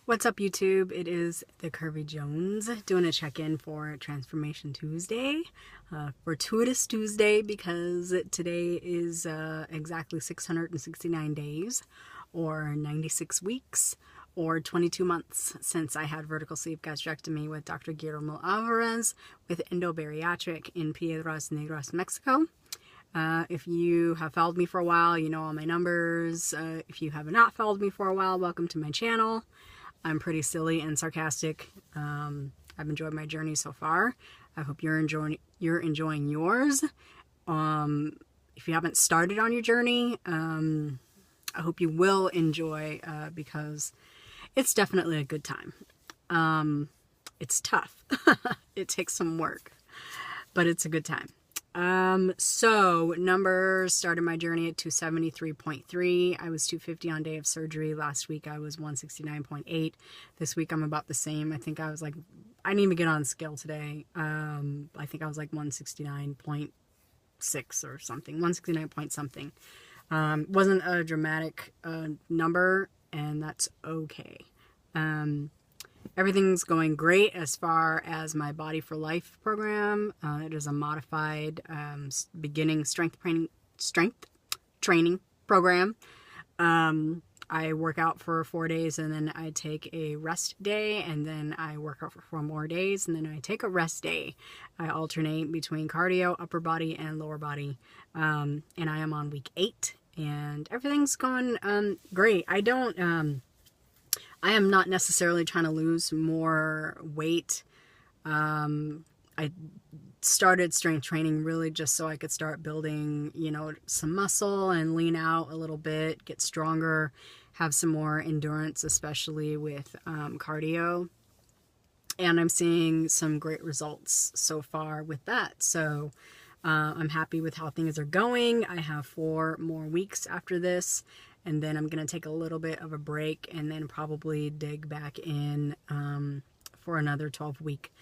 What's up, YouTube? It is the Curvy Jones doing a check-in for Transformation Tuesday, Fortuitous Tuesday, because today is exactly 669 days, or 96 weeks, or 22 months since I had vertical sleeve gastrectomy with Dr. Guillermo Alvarez with Endobariatric in Piedras Negras, Mexico. If you have followed me for a while, you know all my numbers. If you have not followed me for a while, welcome to my channel. I'm pretty silly and sarcastic. I've enjoyed my journey so far. I hope you're enjoying yours. If you haven't started on your journey, I hope you will enjoy because it's definitely a good time. It's tough. It takes some work, but it's a good time. So numbers started my journey at 273.3. I was 250 on day of surgery. Last week I was 169.8. This week I'm about the same. I think I was like, I didn't even get on scale today. I think I was like 169.6 or something, 169 point something. Wasn't a dramatic, number, and that's okay. Everything's going great as far as my Body for Life program. It is a modified beginning strength training program. I work out for 4 days, and then I take a rest day, and then I work out for 4 more days, and then I take a rest day. I alternate between cardio, upper body, and lower body. And I am on week 8, and everything's going great. I am not necessarily trying to lose more weight. I started strength training really just so I could start building, some muscle and lean out a little bit, get stronger, have some more endurance, especially with cardio. And I'm seeing some great results so far with that. So I'm happy with how things are going. I have 4 more weeks after this. And then I'm going to take a little bit of a break and then probably dig back in for another 12-week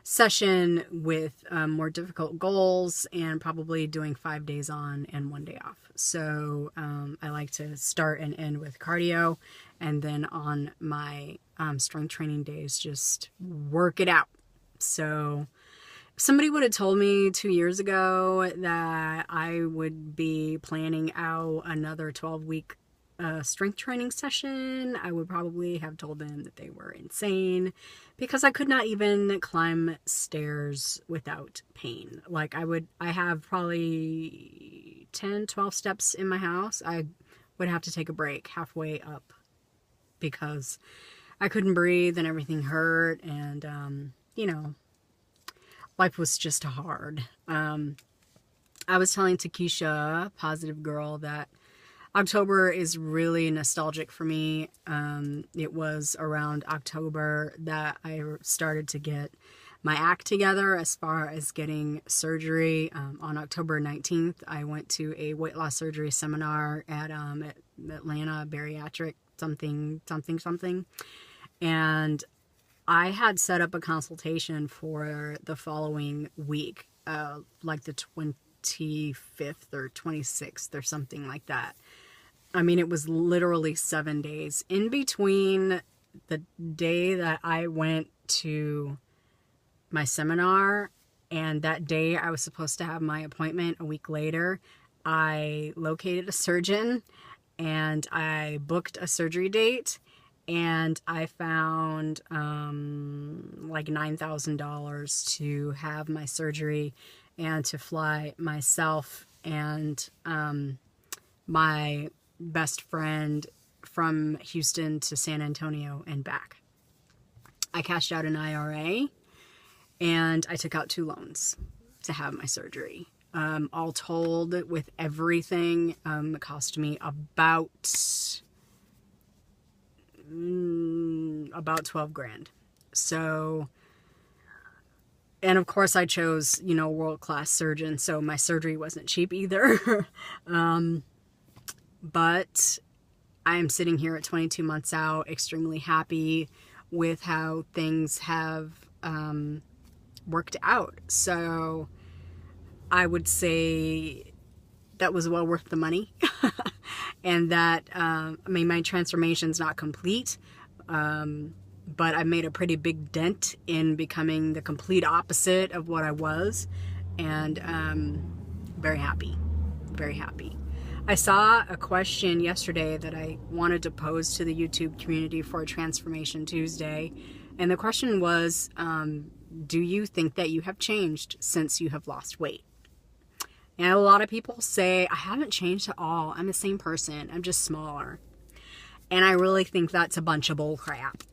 session with more difficult goals, and probably doing 5 days on and 1 day off. So I like to start and end with cardio, and then on my strength training days, just work it out. So if somebody would have told me 2 years ago that I would be planning out another 12-week strength training session, I would probably have told them that they were insane, because I could not even climb stairs without pain. Like I have probably 10, 12 steps in my house. I would have to take a break halfway up because I couldn't breathe and everything hurt, and life was just hard. I was telling Takesha, Positive Girl, that October is really nostalgic for me. It was around October that I started to get my act together as far as getting surgery. On October 19th, I went to a weight loss surgery seminar at Atlanta Bariatric something. And I had set up a consultation for the following week, like the 25th or 26th or something like that. I mean, it was literally 7 days in between the day that I went to my seminar and that day I was supposed to have my appointment a week later. I located a surgeon and I booked a surgery date, and I found like $9,000 to have my surgery and to fly myself and my best friend from Houston to San Antonio and back. I cashed out an IRA, and I took out 2 loans to have my surgery. All told, with everything, it cost me about 12 grand. So, and of course I chose, world-class surgeon, so my surgery wasn't cheap either. But I am sitting here at 22 months out, extremely happy with how things have worked out. So I would say that was well worth the money. And that, my transformation's not complete, But I made a pretty big dent in becoming the complete opposite of what I was. And very happy. Very happy. I saw a question yesterday that I wanted to pose to the YouTube community for Transformation Tuesday. And the question was, do you think that you have changed since you have lost weight? And a lot of people say, I haven't changed at all. I'm the same person. I'm just smaller. And I really think that's a bunch of bull crap.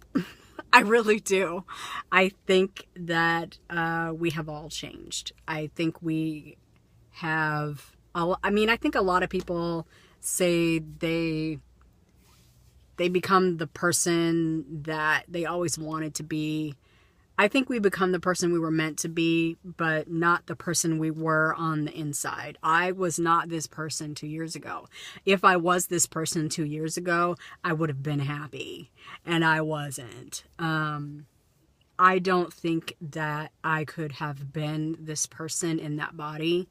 I really do. I think that we have all changed. I think we have... I think a lot of people say they become the person that they always wanted to be. I think we become the person we were meant to be, but not the person we were on the inside. I was not this person 2 years ago. If I was this person 2 years ago, I would have been happy, and I wasn't. I don't think that I could have been this person in that body.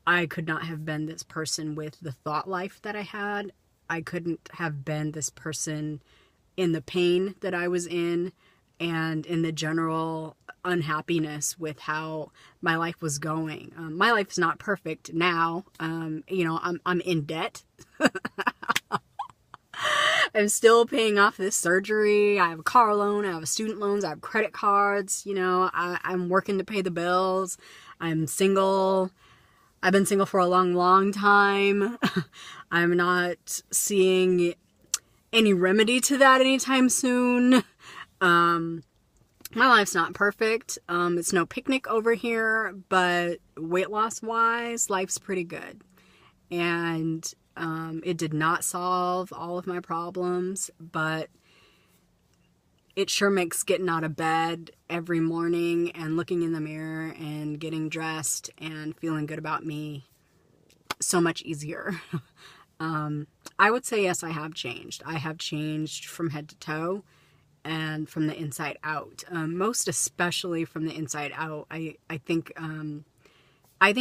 I could not have been this person with the thought life that I had. I couldn't have been this person in the pain that I was in and in the general unhappiness with how my life was going. My life's not perfect now. I'm in debt. I'm still paying off this surgery. I have a car loan. I have student loans. I have credit cards. I'm working to pay the bills. I'm single. I've been single for a long, long time. I'm not seeing any remedy to that anytime soon. My life's not perfect. It's no picnic over here, but weight loss wise, life's pretty good. And it did not solve all of my problems, but it sure makes getting out of bed every morning and looking in the mirror and getting dressed and feeling good about me so much easier. I would say, yes, I have changed. I have changed from head to toe and from the inside out. Most especially from the inside out. I think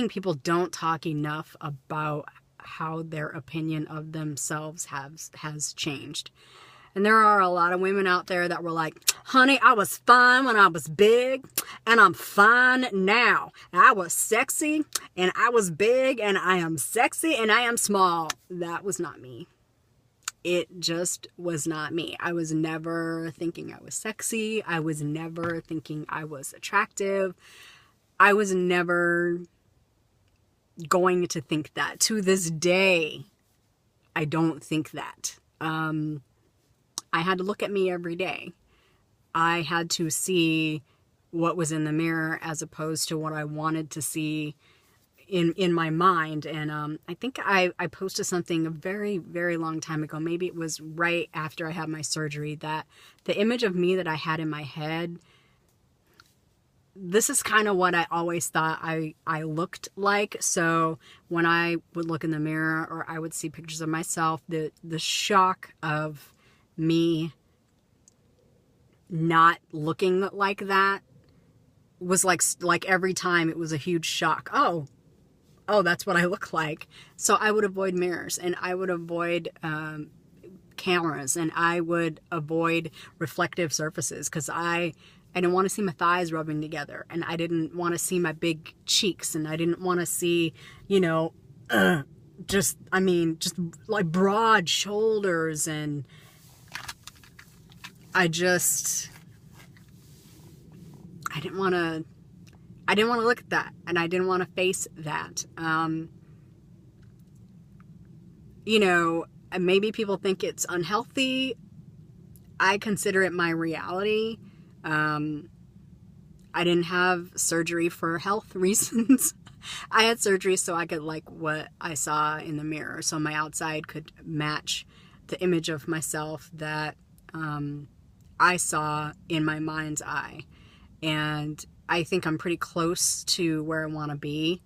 people don't talk enough about how their opinion of themselves has changed. And there are a lot of women out there that were like, honey, I was fine when I was big, and I'm fine now. I was sexy, and I was big, and I am sexy, and I am small. That was not me. It just was not me. I was never thinking I was sexy. I was never thinking I was attractive. I was never going to think that. To this day, I don't think that. I had to look at me every day. I had to see what was in the mirror as opposed to what I wanted to see in my mind. And I think I posted something a very, very long time ago. Maybe it was right after I had my surgery, that the image of me that I had in my head, this is kind of what I always thought I looked like. So when I would look in the mirror or I would see pictures of myself, the shock of me not looking like that was like every time it was a huge shock. Oh, that's what I look like. So I would avoid mirrors, and I would avoid cameras, and I would avoid reflective surfaces because I didn't want to see my thighs rubbing together, and I didn't want to see my big cheeks, and I didn't want to see, just like broad shoulders, and I didn't want to look at that, and I didn't want to face that. Maybe people think it's unhealthy. I consider it my reality. I didn't have surgery for health reasons. I had surgery so I could like what I saw in the mirror, so my outside could match the image of myself that I saw in my mind's eye. And I think I'm pretty close to where I want to be.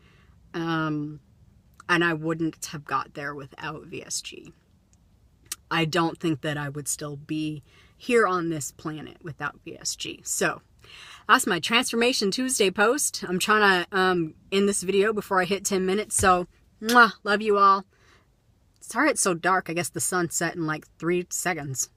And I wouldn't have got there without VSG. I don't think that I would still be here on this planet without VSG. So that's my Transformation Tuesday post. I'm trying to end this video before I hit 10 minutes. So, love you all. Sorry it's so dark. I guess the sun set in like 3 seconds.